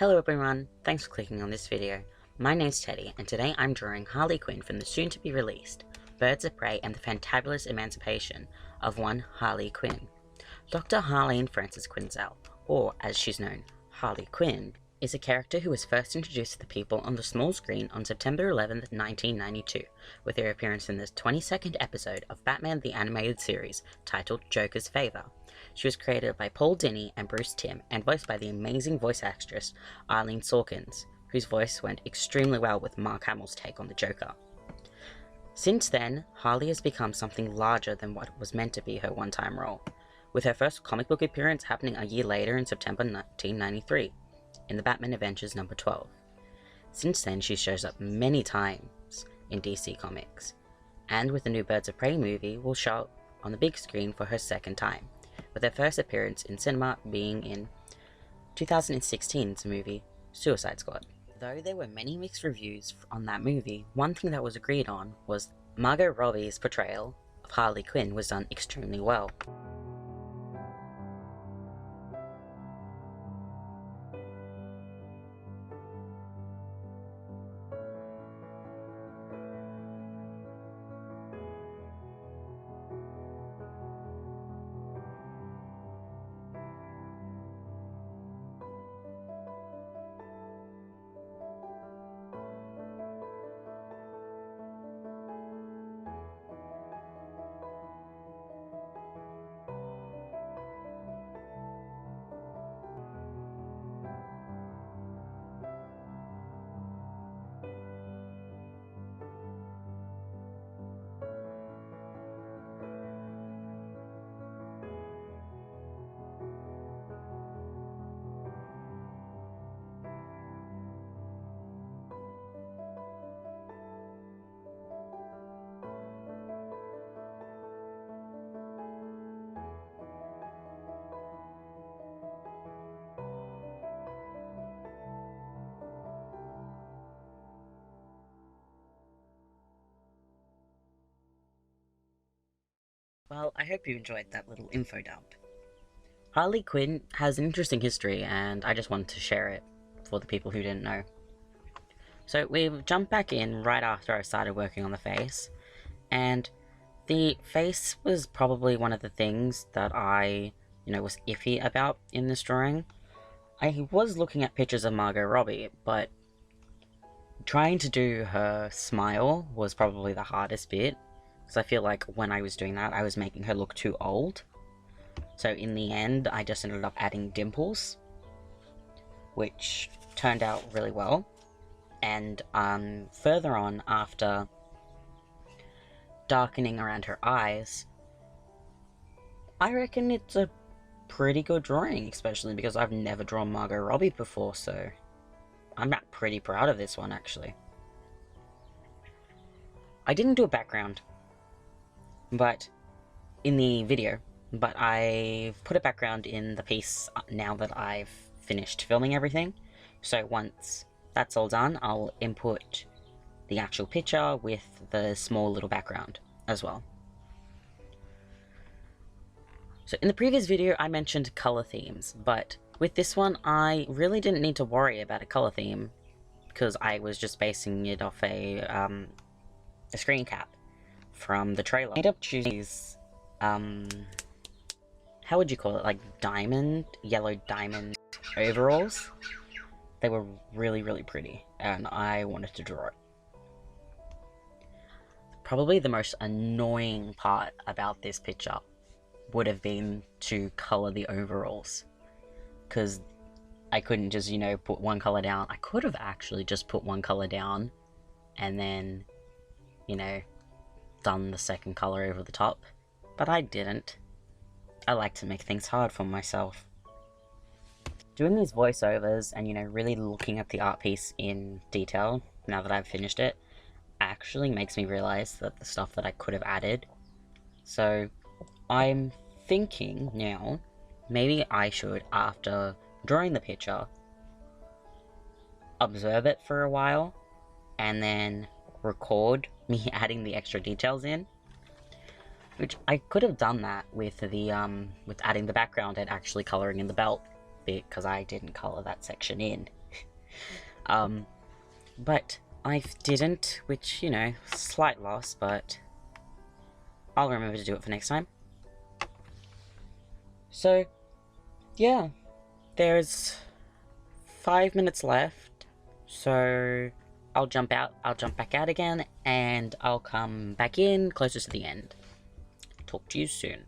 Hello everyone, thanks for clicking on this video. My name's Teddy, and today I'm drawing Harley Quinn from the soon-to-be-released Birds of Prey and the Fantabulous Emancipation of one Harley Quinn. Dr. Harleen Frances Quinzel, or as she's known, Harley Quinn, is a character who was first introduced to the people on the small screen on September 11th, 1992, with her appearance in the 22nd episode of Batman the Animated Series, titled Joker's Favor. She was created by Paul Dini and Bruce Timm, and voiced by the amazing voice actress Arlene Sorkins, whose voice went extremely well with Mark Hamill's take on the Joker. Since then, Harley has become something larger than what was meant to be her one-time role, with her first comic book appearance happening a year later in September 1993, in the Batman Adventures number 12. Since then, she shows up many times in DC Comics, and with the new Birds of Prey movie, will show up on the big screen for her second time, with her first appearance in cinema being in 2016's movie Suicide Squad. Though there were many mixed reviews on that movie, one thing that was agreed on was Margot Robbie's portrayal of Harley Quinn was done extremely well. Well, I hope you enjoyed that little info dump. Harley Quinn has an interesting history, and I just wanted to share it for the people who didn't know. So we've jumped back in right after I started working on the face, and the face was probably one of the things that I, was iffy about in this drawing. I was looking at pictures of Margot Robbie, but trying to do her smile was probably the hardest bit, because I feel like when I was doing that, I was making her look too old. So in the end, I just ended up adding dimples, which turned out really well. And further on, after darkening around her eyes, I reckon it's a pretty good drawing, especially because I've never drawn Margot Robbie before, so I'm pretty proud of this one, actually. I didn't do a background but in the video, but I've put a background in the piece now that I've finished filming everything. So once that's all done, I'll input the actual picture with the small little background as well. So in the previous video I mentioned color themes, but with this one I really didn't need to worry about a color theme because I was just basing it off a screen cap from the trailer. I ended up choosing these, how would you call it, like yellow diamond overalls. They were really, really pretty, and I wanted to draw it. Probably the most annoying part about this picture would have been to color the overalls, because I couldn't just, put one color down. I could have actually just put one color down, and then, done the second color over the top, but I didn't. I like to make things hard for myself. Doing these voiceovers and, really looking at the art piece in detail, now that I've finished it, actually makes me realize that the stuff that I could have added. So, I'm thinking now, maybe I should, after drawing the picture, observe it for a while, and then record me adding the extra details in, which I could have done that with with adding the background and actually coloring in the belt bit, because I didn't color that section in. But I didn't, which, you know, slight loss, but I'll remember to do it for next time. So, yeah, there's 5 minutes left, so I'll jump back out again, and I'll come back in closer to the end. Talk to you soon.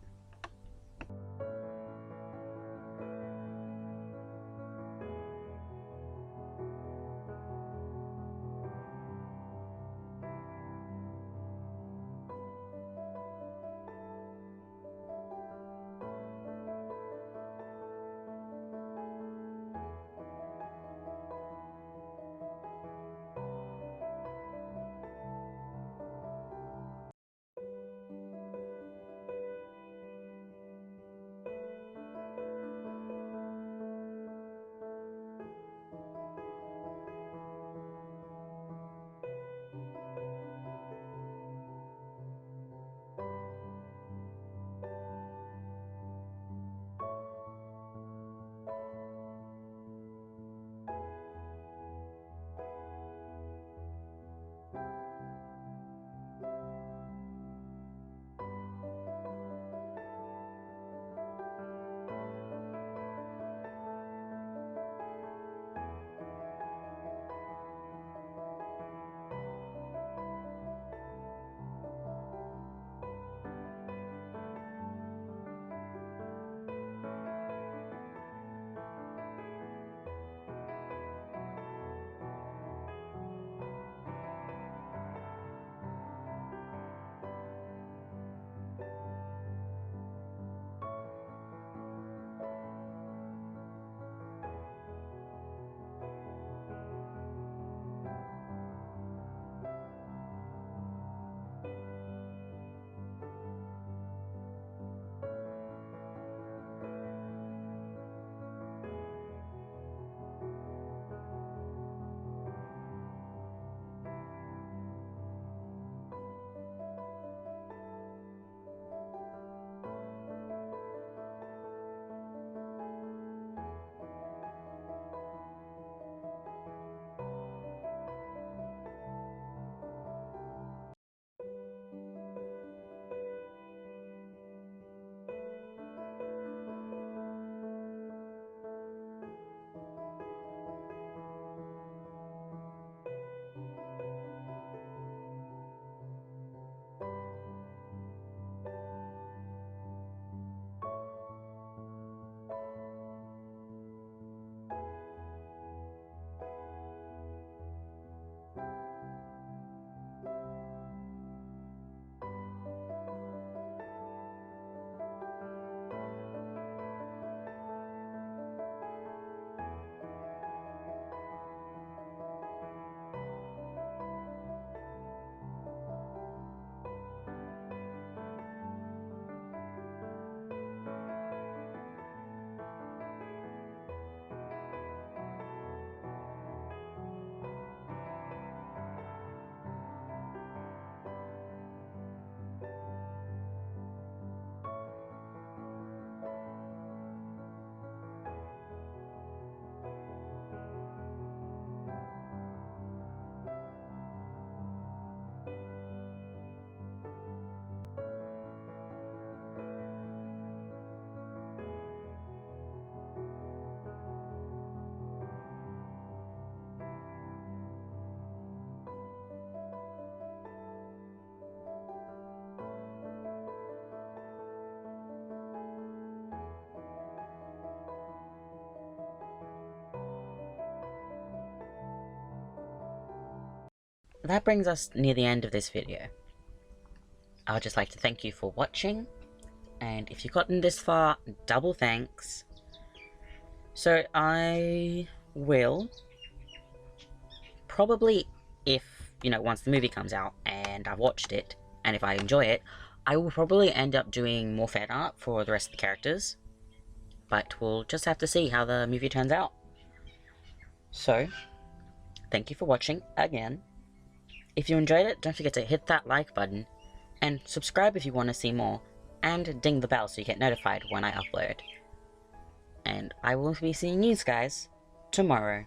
That brings us near the end of this video. I would just like to thank you for watching, and if you've gotten this far, double thanks. So I will probably, if, you know, once the movie comes out and I've watched it, and if I enjoy it, I will probably end up doing more fan art for the rest of the characters. But we'll just have to see how the movie turns out. So, thank you for watching again. If you enjoyed it, don't forget to hit that like button, and subscribe if you want to see more, and ding the bell so you get notified when I upload. And I will be seeing you guys tomorrow.